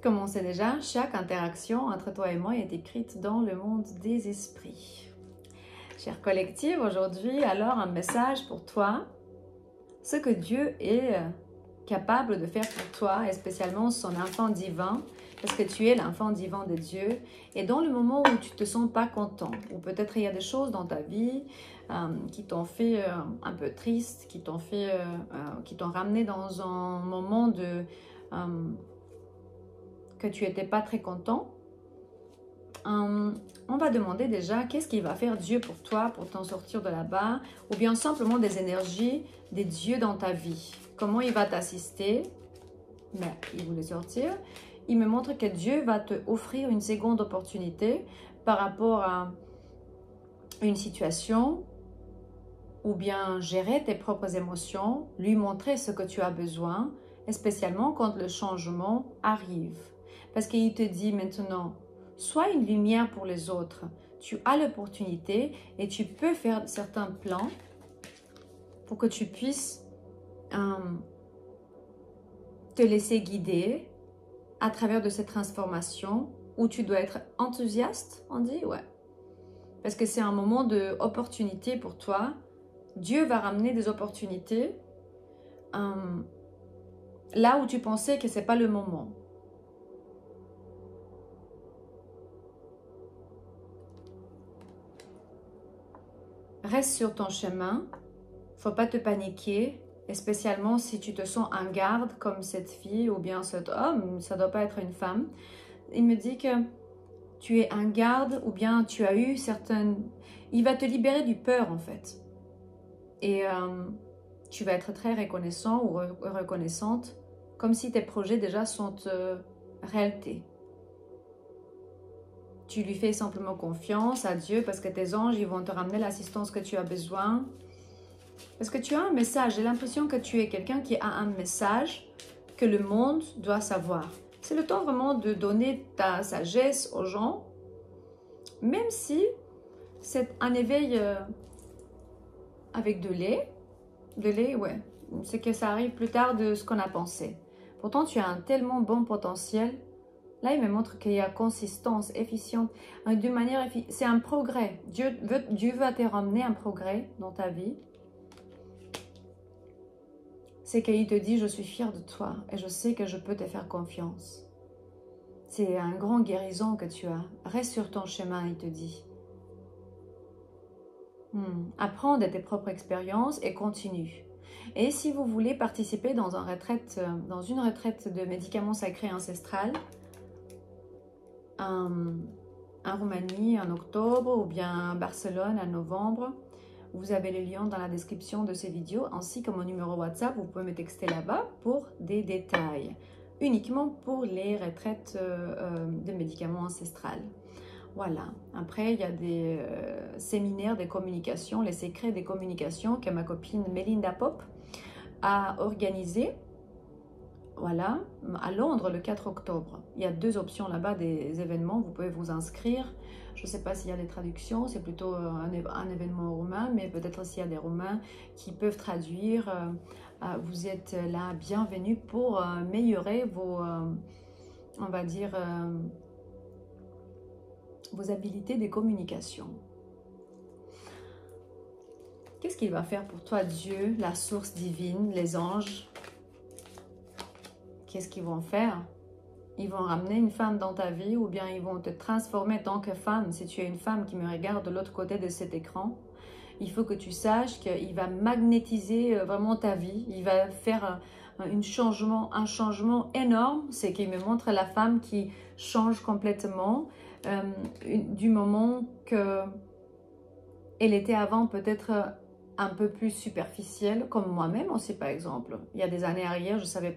Comme on sait déjà, chaque interaction entre toi et moi est écrite dans le monde des esprits. Chers collectifs, aujourd'hui, alors un message pour toi. Ce que Dieu est capable de faire pour toi, et spécialement son enfant divin, parce que tu es l'enfant divin de Dieu. Et dans le moment où tu ne te sens pas content, ou peut-être il y a des choses dans ta vie qui t'ont fait un peu triste, qui t'ont ramené dans un moment que tu n'étais pas très content, on va demander déjà qu'est-ce qu'il va faire Dieu pour toi, pour t'en sortir de là-bas, ou bien simplement des énergies des dieux dans ta vie. Comment il va t'assister? Ben, il voulait sortir. Il me montre que Dieu va te offrir une seconde opportunité par rapport à une situation, ou bien gérer tes propres émotions, lui montrer ce que tu as besoin, et spécialement quand le changement arrive. Parce qu'il te dit maintenant, sois une lumière pour les autres. Tu as l'opportunité et tu peux faire certains plans pour que tu puisses te laisser guider à travers de cette transformation où tu dois être enthousiaste, on dit, ouais. Parce que c'est un moment d'opportunité pour toi. Dieu va ramener des opportunités là où tu pensais que ce n'est pas le moment. Reste sur ton chemin, faut pas te paniquer, et spécialement si tu te sens en garde comme cette fille ou bien cet homme, ça doit pas être une femme. Il me dit que tu es en garde ou bien tu as eu certaines... Il va te libérer du peur en fait. Et tu vas être très reconnaissant ou reconnaissante comme si tes projets déjà sont réalité. Tu lui fais simplement confiance à Dieu parce que tes anges, ils vont te ramener l'assistance que tu as besoin. Parce que tu as un message. J'ai l'impression que tu es quelqu'un qui a un message que le monde doit savoir. C'est le temps vraiment de donner ta sagesse aux gens. Même si c'est un éveil avec de lait. De lait, ouais. C'est que ça arrive plus tard de ce qu'on a pensé. Pourtant, tu as un tellement bon potentiel. Là, il me montre qu'il y a consistance, efficiente, d'une manière, c'est un progrès. Dieu va te ramener un progrès dans ta vie. C'est qu'il te dit, je suis fier de toi et je sais que je peux te faire confiance. C'est un grand guérison que tu as. Reste sur ton chemin, il te dit. Apprends de tes propres expériences et continue. Et si vous voulez participer dans une retraite de médicaments sacrés ancestrales, en Roumanie en octobre ou bien à Barcelone en novembre. Vous avez le lien dans la description de ces vidéos ainsi que mon numéro WhatsApp. Vous pouvez me texter là-bas pour des détails. Uniquement pour les retraites de médicaments ancestrales. Voilà. Après, il y a des séminaires de communication, les secrets des communications que ma copine Melinda Pop a organisé. Voilà, à Londres le 4 octobre. Il y a 2 options là-bas des événements. Vous pouvez vous inscrire. Je ne sais pas s'il y a des traductions. C'est plutôt un événement roumain, mais peut-être s'il y a des Roumains qui peuvent traduire. Vous êtes là, bienvenue pour améliorer vos, on va dire, vos habiletés de communication. Qu'est-ce qu'il va faire pour toi, Dieu, la source divine, les anges? Qu'est-ce qu'ils vont faire? Ils vont ramener une femme dans ta vie ou bien ils vont te transformer en tant que femme. Si tu es une femme qui me regarde de l'autre côté de cet écran, il faut que tu saches qu'il va magnétiser vraiment ta vie. Il va faire un changement énorme. C'est qu'il me montre la femme qui change complètement du moment qu'elle était avant peut-être un peu plus superficielle, comme moi-même aussi par exemple. Il y a des années arrière, je savais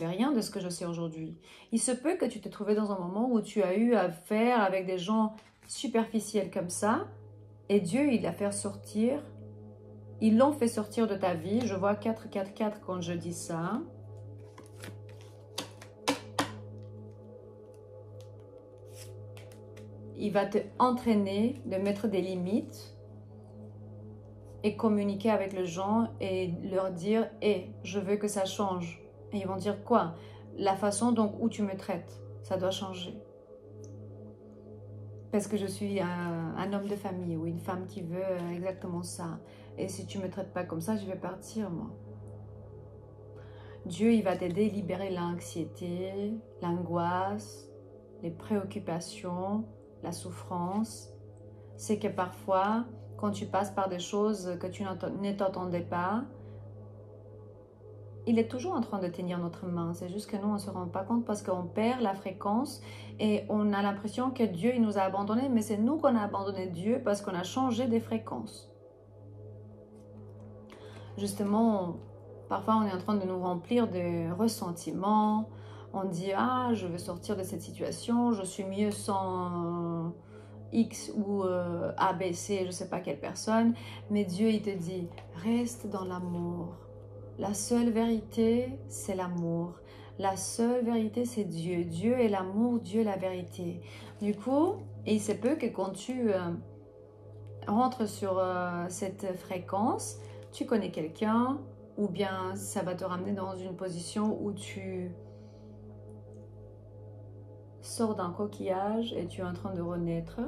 rien de ce que je sais aujourd'hui. Il se peut que tu te trouvais dans un moment où tu as eu affaire avec des gens superficiels comme ça, et Dieu, il l'a fait sortir, ils l'ont fait sortir de ta vie. Je vois 4, 4, 4 quand je dis ça. Il va te entraîner de mettre des limites et communiquer avec les gens et leur dire « Hey, je veux que ça change ». Et ils vont dire quoi? la façon donc où tu me traites. Ça doit changer. Parce que je suis un homme de famille ou une femme qui veut exactement ça. Et si tu ne me traites pas comme ça, je vais partir, moi. Dieu, il va t'aider à libérer l'anxiété, l'angoisse, les préoccupations, la souffrance. C'est que parfois, quand tu passes par des choses que tu ne t'attendais pas, il est toujours en train de tenir notre main. C'est juste que nous, on ne se rend pas compte parce qu'on perd la fréquence et on a l'impression que Dieu, il nous a abandonnés. Mais c'est nous qu'on a abandonné Dieu parce qu'on a changé des fréquences. Justement, parfois, on est en train de nous remplir de ressentiments. On dit, ah, je veux sortir de cette situation. Je suis mieux sans X ou ABC, je ne sais pas quelle personne. Mais Dieu, il te dit, reste dans l'amour. La seule vérité, c'est l'amour. La seule vérité, c'est Dieu. Dieu est l'amour, Dieu est la vérité. Du coup, il se peut que quand tu rentres sur cette fréquence, tu connais quelqu'un ou bien ça va te ramener dans une position où tu sors d'un coquillage et tu es en train de renaître.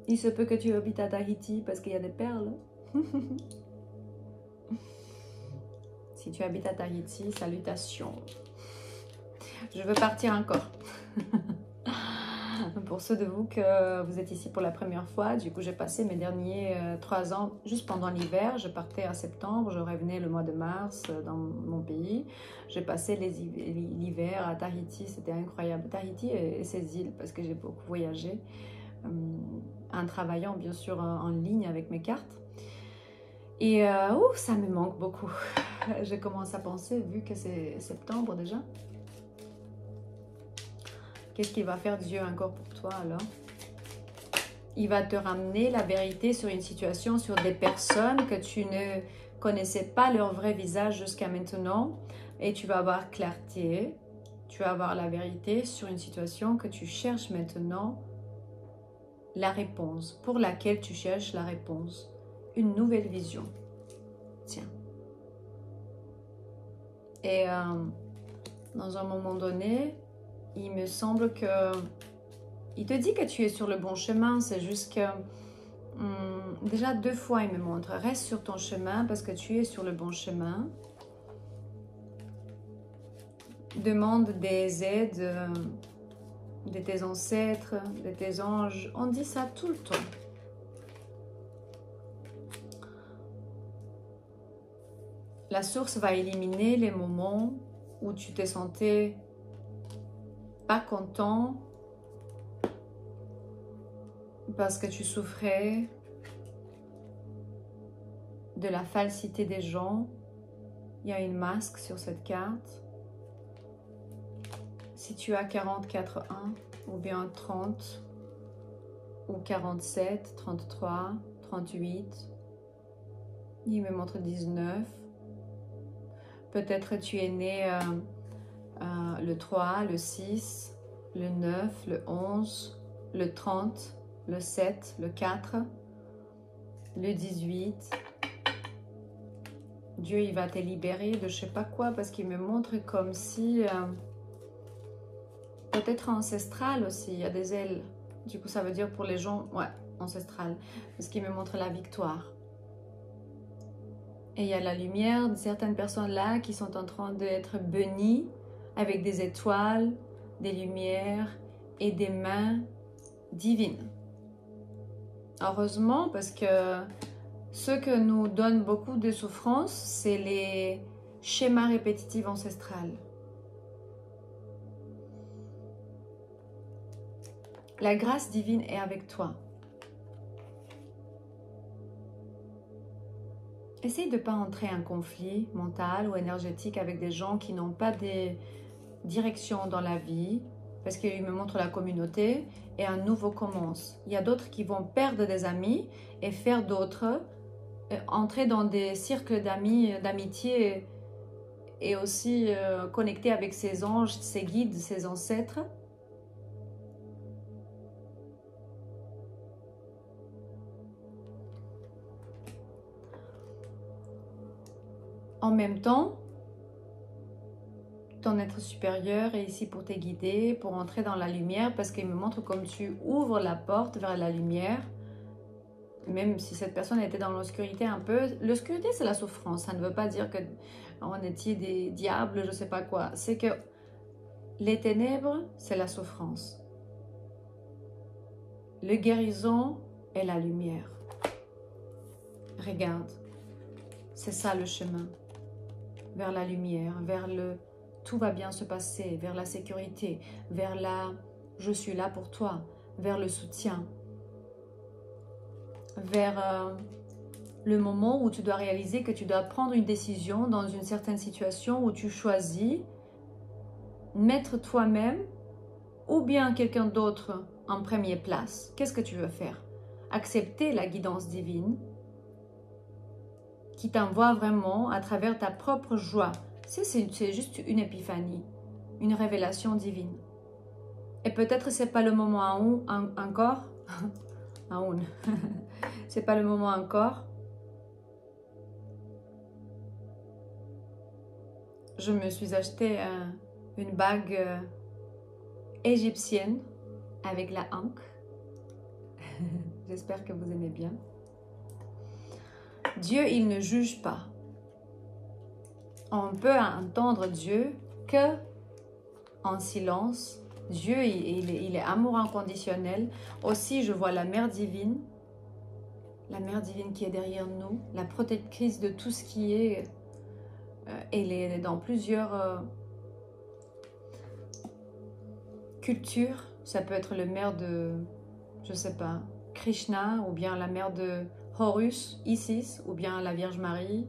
Il se peut que tu habites à Tahiti parce qu'il y a des perles. Si tu habites à Tahiti, salutations. Je veux partir encore. Pour ceux de vous que vous êtes ici pour la première fois, du coup j'ai passé mes derniers 3 ans juste pendant l'hiver. Je partais en septembre, je revenais le mois de mars dans mon pays. J'ai passé l'hiver à Tahiti, c'était incroyable. Tahiti et ses îles parce que j'ai beaucoup voyagé. En travaillant bien sûr en ligne avec mes cartes. Et ça me manque beaucoup. Je commence à penser, vu que c'est septembre déjà. Qu'est-ce qu'il va faire Dieu encore pour toi alors? Il va te ramener la vérité sur une situation, sur des personnes que tu ne connaissais pas leur vrai visage jusqu'à maintenant. Et tu vas avoir clarté, tu vas avoir la vérité sur une situation que tu cherches maintenant la réponse, pour laquelle tu cherches la réponse. Une nouvelle vision. Tiens. Et dans un moment donné, il me semble que il te dit que tu es sur le bon chemin. C'est juste que déjà 2 fois il me montre, reste sur ton chemin parce que tu es sur le bon chemin. Demande des aides de tes ancêtres, de tes anges. On dit ça tout le temps. La source va éliminer les moments où tu te sentais pas content parce que tu souffrais de la falsité des gens. Il y a une masque sur cette carte. Si tu as 44-1 ou bien 30 ou 47, 33, 38, il me montre 19. Peut-être tu es né le 3, le 6, le 9, le 11, le 30, le 7, le 4, le 18. Dieu, il va te libérer de je sais pas quoi parce qu'il me montre comme si... peut-être ancestral aussi, il y a des ailes. Du coup, ça veut dire pour les gens, ouais, ancestral. Parce qu'il me montre la victoire. Et il y a la lumière de certaines personnes là qui sont en train d'être bénies avec des étoiles, des lumières et des mains divines. Heureusement, parce que ce que nous donne beaucoup de souffrance, c'est les schémas répétitifs ancestrales. La grâce divine est avec toi. Essaye de ne pas entrer en conflit mental ou énergétique avec des gens qui n'ont pas de direction dans la vie, parce qu'il me montre la communauté et un nouveau commence. Il y a d'autres qui vont perdre des amis et faire d'autres, entrer dans des cercles d'amis, d'amitié et aussi connecter avec ses anges, ses guides, ses ancêtres. En même temps, ton être supérieur est ici pour te guider, pour entrer dans la lumière, parce qu'il me montre comme tu ouvres la porte vers la lumière, même si cette personne était dans l'obscurité un peu. L'obscurité, c'est la souffrance. Ça ne veut pas dire que on était des diables, je ne sais pas quoi. C'est que les ténèbres, c'est la souffrance. Le guérison est la lumière. Regarde, c'est ça le chemin. Vers la lumière, vers le tout va bien se passer, vers la sécurité, vers la je suis là pour toi, vers le soutien, vers le moment où tu dois réaliser que tu dois prendre une décision dans une certaine situation où tu choisis mettre toi-même ou bien quelqu'un d'autre en première place. Qu'est-ce que tu veux faire? Accepter la guidance divine qui t'envoie vraiment à travers ta propre joie. C'est juste une épiphanie, une révélation divine. Et peut-être c'est pas le moment encore. C'est pas le moment encore. Je me suis acheté une bague égyptienne avec la ankh. J'espère que vous aimez bien. Dieu, il ne juge pas. On peut entendre Dieu que en silence. Dieu, il est amour inconditionnel. Aussi, je vois la mère divine qui est derrière nous, la protectrice de tout ce qui est. Elle est dans plusieurs cultures. Ça peut être le mère de, je sais pas, Krishna, ou bien la mère de Horus, Isis, ou bien la Vierge Marie.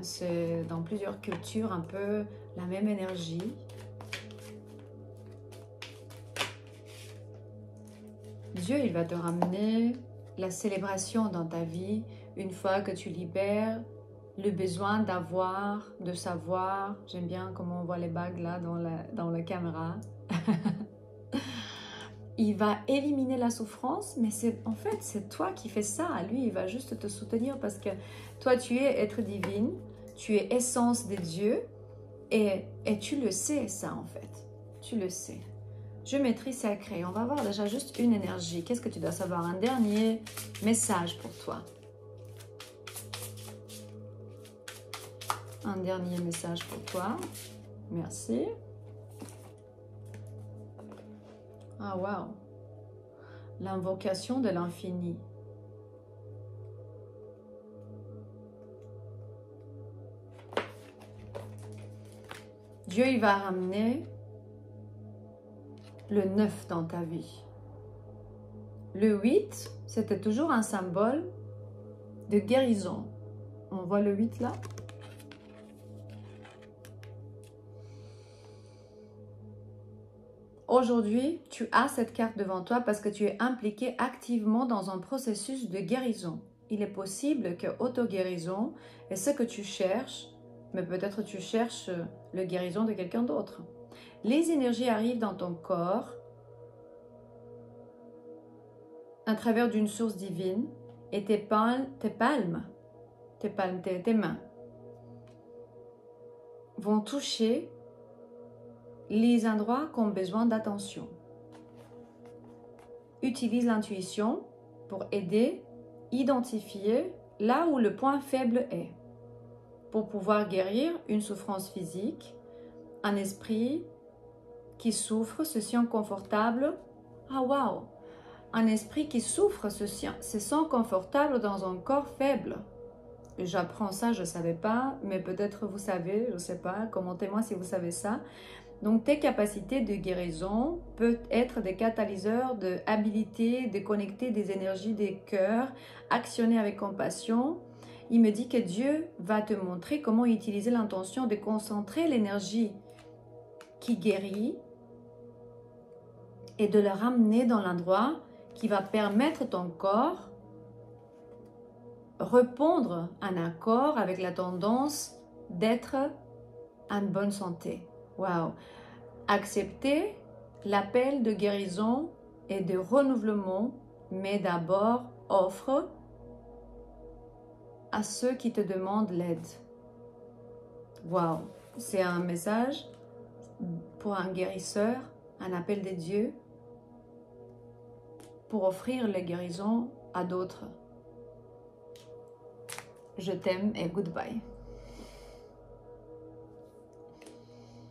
C'est dans plusieurs cultures un peu la même énergie. Dieu, il va te ramener la célébration dans ta vie une fois que tu libères le besoin d'avoir, de savoir. J'aime bien comment on voit les bagues là dans la caméra. Il va éliminer la souffrance, mais en fait, c'est toi qui fais ça. Lui, il va juste te soutenir parce que toi, tu es être divine, tu es essence des dieux et tu le sais, ça, en fait. Tu le sais. Géométrie sacrée. On va voir déjà juste une énergie. Qu'est-ce que tu dois savoir? Un dernier message pour toi. Un dernier message pour toi. Merci. Ah, waouh. L'invocation de l'infini. Dieu, il va ramener le 9 dans ta vie. Le 8, c'était toujours un symbole de guérison. On voit le 8 là. Aujourd'hui, tu as cette carte devant toi parce que tu es impliqué activement dans un processus de guérison. Il est possible que auto-guérison est ce que tu cherches, mais peut-être tu cherches la guérison de quelqu'un d'autre. Les énergies arrivent dans ton corps à travers d'une source divine et tes mains vont toucher les endroits qui ont besoin d'attention. Utilise l'intuition pour aider, identifier là où le point faible est, pour pouvoir guérir une souffrance physique, un esprit qui souffre, se sent confortable. Ah waouh! Un esprit qui souffre se sent confortable dans un corps faible. J'apprends ça, je ne savais pas, mais peut-être vous savez, je ne sais pas, commentez-moi si vous savez ça. Donc, tes capacités de guérison peuvent être des catalyseurs de habilité, de connecter des énergies des cœurs, actionner avec compassion. Il me dit que Dieu va te montrer comment utiliser l'intention de concentrer l'énergie qui guérit et de le ramener dans l'endroit qui va permettre ton corps répondre en accord avec la tendance d'être en bonne santé. Waouh! Accepter l'appel de guérison et de renouvellement, mais d'abord offre à ceux qui te demandent l'aide. Waouh, c'est un message pour un guérisseur, un appel des dieux pour offrir les guérisons à d'autres. Je t'aime et goodbye.